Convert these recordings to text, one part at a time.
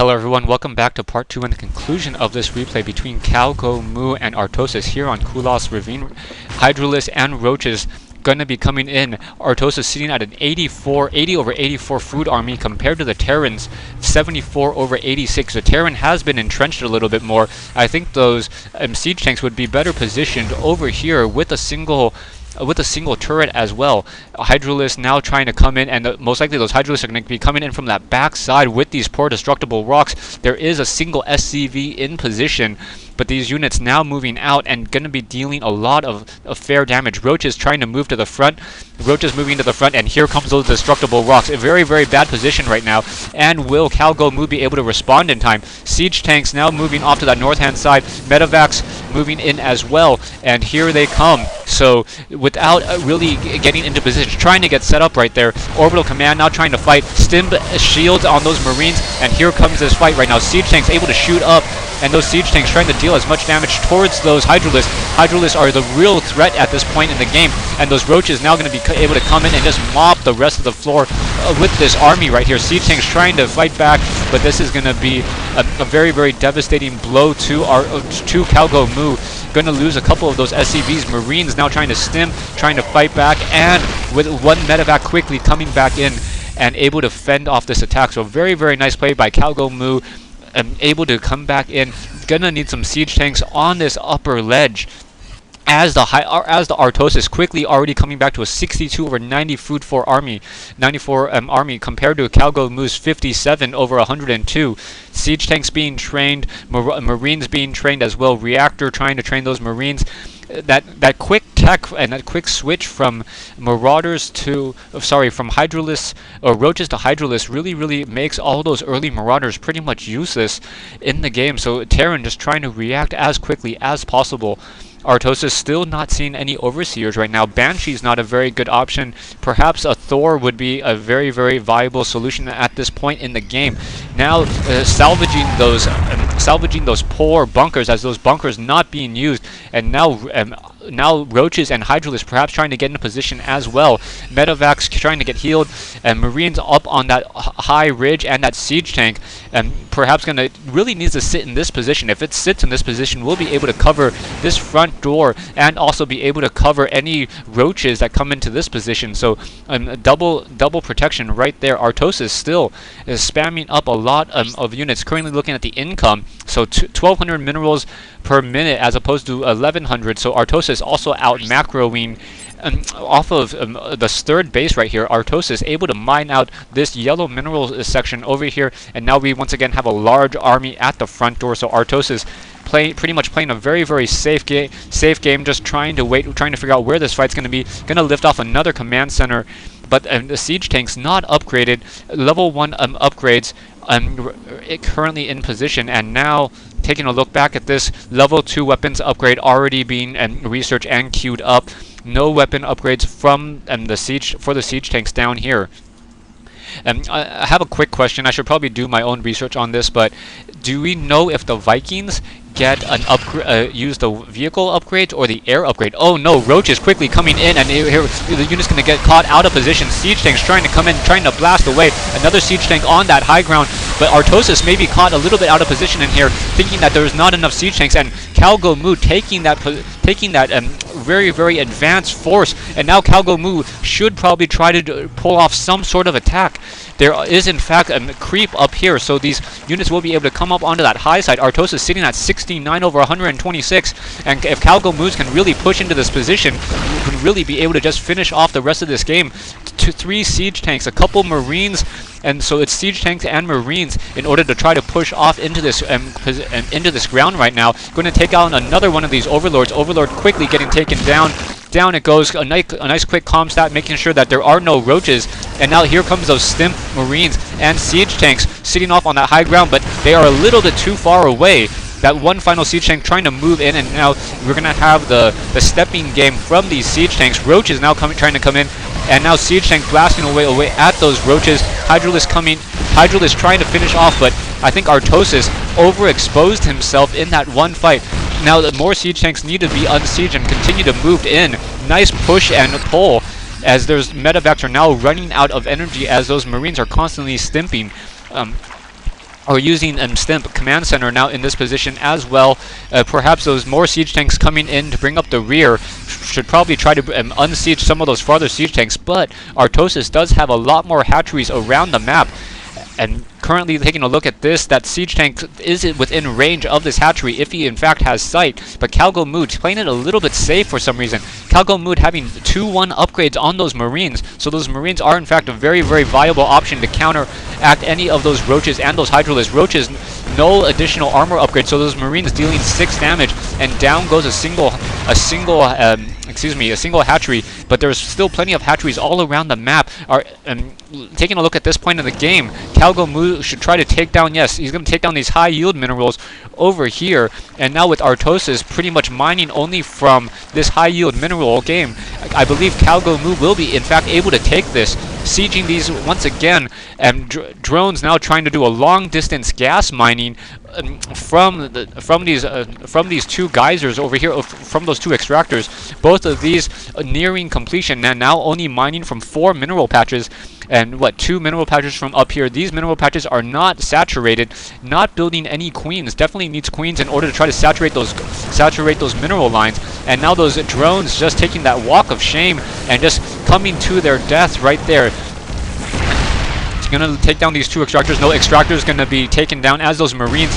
Hello everyone, welcome back to part 2 and the conclusion of this replay between GowGoMoo and Artosis here on Kulas, Ravine. Hydralis and Roaches gonna be coming in. Artosis sitting at an 80 over 84 food army compared to the Terran's 74 over 86. The Terran has been entrenched a little bit more. I think those siege tanks would be better positioned over here with a single turret as well. Hydralis now trying to come in, and most likely those Hydralis are going to be coming in from that back side with these poor destructible rocks. There is a single SCV in position, but these units now moving out and going to be dealing a lot of fair damage. Roaches trying to move to the front. Roaches moving to the front, and here comes those destructible rocks. A very, very bad position right now. And will GowGoMoo be able to respond in time? Siege tanks now moving off to that north-hand side. Medevacs moving in as well, and here they come. So without really getting into position, trying to get set up right there. Orbital command now trying to fight. Stim shields on those Marines, and here comes this fight right now. Siege tanks able to shoot up, and those siege tanks trying to deal as much damage towards those Hydralis. Hydralis are the real threat at this point in the game, and those Roaches now going to be able to come in and just mop the rest of the floor with this army right here. Siege tanks trying to fight back, but this is going to be a very, very devastating blow to GowGoMoo. Going to lose a couple of those SCVs. Marines now trying to stim, trying to fight back, and with one medevac quickly coming back in and able to fend off this attack. So very, very nice play by GowGoMoo. Able to come back in. Gonna need some siege tanks on this upper ledge, as the Artosis quickly already coming back to a 62 over 90 food for army, 94 army compared to GowGoMoo's 57 over 102. Siege tanks being trained, Marines being trained as well. Reactor trying to train those Marines. That quick tech and that quick switch from Marauders to from Hydralis or Roaches to Hydralis really makes all those early Marauders pretty much useless in the game. So Terran just trying to react as quickly as possible. Artosis still not seeing any Overseers right now. Banshee's not a very good option. Perhaps a Thor would be a very, very viable solution at this point in the game. Now salvaging those poor bunkers, as those bunkers not being used, and now Roaches and Hydralis perhaps trying to get in a position as well. Medevacs trying to get healed, and Marines up on that high ridge, and that siege tank perhaps really needs to sit in this position. If it sits in this position, we'll be able to cover this front door and also be able to cover any Roaches that come into this position. So double protection right there. Artosis still is spamming up a lot of units. Currently looking at the income, so 1,200 minerals per minute as opposed to 1,100. So Artosis also out macroing off of the third base right here. Artosis able to mine out this yellow mineral section over here, and now we once again have a large army at the front door. So Artosis pretty much playing a very, very safe game, just trying to figure out where this fight's going to be. Going to lift off another command center, but the siege tanks not upgraded. Level 1 upgrades currently in position, and now taking a look back at this level 2 weapons upgrade already being researched and queued up. No weapon upgrades from the siege tanks down here. I have a quick question. I should probably do my own research on this, but do we know if the Vikings get an use the vehicle upgrades or the air upgrade? Oh no, Roaches quickly coming in, and here the unit's going to get caught out of position. Siege tanks trying to come in, trying to blast away. Another siege tank on that high ground, but Artosis may be caught a little bit out of position in here, thinking that there's not enough siege tanks, and GowGoMoo taking that very, very advanced force, and now GowGoMoo should probably try to pull off some sort of attack. There is in fact a creep up here, so these units will be able to come up onto that high side. Artosis sitting at 69 over 126, and if GowGoMoo can really push into this position, can really be able to just finish off the rest of this game. 3 siege tanks, a couple Marines, and so it's siege tanks and Marines in order to try to push off into this ground right now. Going to take out another one of these Overlords. Overlord quickly getting taken down. Down it goes. A nice quick comm stat, making sure that there are no Roaches. And now here comes those Stim Marines and siege tanks sitting off on that high ground, but they are a little bit too far away. That one final siege tank trying to move in, and now we're going to have the stepping game from these siege tanks. Roaches now trying to come in, and now siege tank blasting away at those Roaches. Hydralis trying to finish off, but I think Artosis overexposed himself in that one fight. Now the more siege tanks need to be unsieged and continue to move in. Nice push and pull, as those medevacs are now running out of energy as those Marines are constantly stimping. or using Stimp Command Center now in this position as well. Perhaps those more siege tanks coming in to bring up the rear should probably try to unsiege some of those farther siege tanks, but Artosis does have a lot more hatcheries around the map. And currently taking a look at this, that siege tank is within range of this hatchery if he in fact has sight, but GowGoMoo playing it a little bit safe for some reason. GowGoMoo having 2-1 upgrades on those Marines, so those Marines are in fact a very, very viable option to counteract any of those Roaches and those Hydralisks. Roaches, no additional armor upgrade, so those Marines dealing 6 damage, and down goes a single hatchery, but there's still plenty of hatcheries all around the map. Taking a look at this point in the game, GowGoMoo should try to take down, yes, he's going to take down these high yield minerals over here, and now with Artosis pretty much mining only from this high yield mineral game, I believe GowGoMoo will be in fact able to take this, sieging these once again, and drones now trying to do a long distance gas mining from these two geysers over here, from those two extractors. Both of these nearing completion, and now only mining from 4 mineral patches, and 2 mineral patches from up here. These mineral patches are not saturated, not building any queens. Definitely needs queens in order to try to saturate those mineral lines. And now those drones just taking that walk of shame and just coming to their death right there. Gonna take down these 2 extractors. No, extractors gonna be taken down as those Marines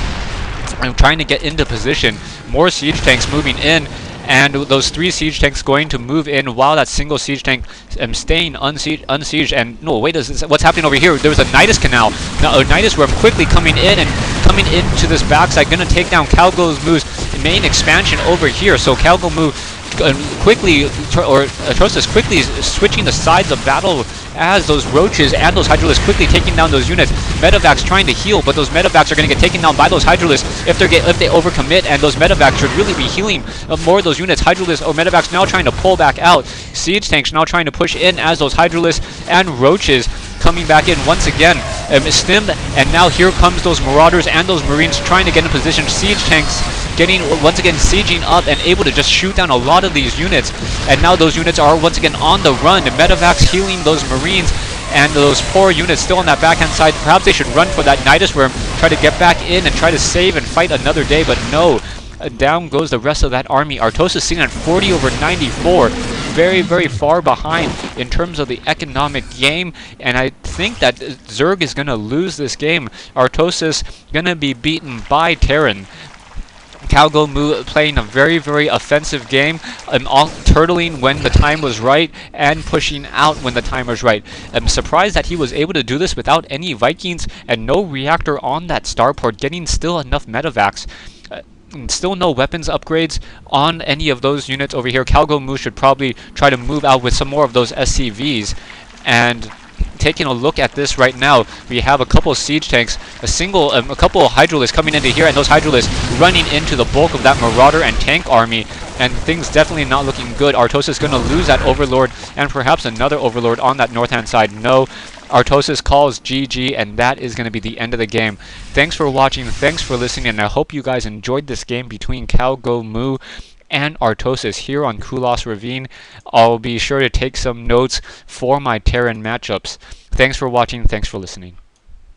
are trying to get into position. More siege tanks moving in, and those 3 siege tanks going to move in while that single siege tank staying unsieged. And no, wait, what's happening over here? There's a Nidus canal. Now a Nidus worm quickly coming in and coming into this backside, gonna take down GowGoMoo's main expansion over here. So GowGoMoo quickly, or Artosis quickly switching the sides of battle as those Roaches and those Hydralisks quickly taking down those units. Medevacs trying to heal, but those Medevacs are going to get taken down by those Hydralisks if they overcommit, and those Medevacs should really be healing more of those units. Hydralisks or Medevacs now trying to pull back out. Siege tanks now trying to push in as those Hydralisks and Roaches coming back in once again. Stimmed, and now here comes those Marauders and those Marines trying to get in position. Siege tanks getting once again sieging up and able to just shoot down a lot of these units, and now those units are once again on the run. The Medevacs healing those Marines, and those poor units still on that backhand side. Perhaps they should run for that Nidus worm, try to get back in and try to save and fight another day, but no. Down goes the rest of that army. Artosis sitting at 40 over 94. Very, very far behind in terms of the economic game, and I think that Zerg is going to lose this game. Artosis going to be beaten by Terran. GowGoMoo playing a very, very offensive game, turtling when the time was right and pushing out when the time was right. I'm surprised that he was able to do this without any Vikings and no reactor on that starport, getting still enough medevacs. Still no weapons upgrades on any of those units over here. GowGoMoo should probably try to move out with some more of those SCVs. And taking a look at this right now, we have a couple of siege tanks, a couple of Hydralisks coming into here, and those Hydralisks running into the bulk of that Marauder and tank army, and things definitely not looking good. Artosis is going to lose that Overlord, and perhaps another Overlord on that north-hand side. No, Artosis calls GG, and that is going to be the end of the game. Thanks for watching, thanks for listening, and I hope you guys enjoyed this game between GowGoMoo and Artosis here on Kulas Ravine. I'll be sure to take some notes for my Terran matchups. Thanks for watching, thanks for listening.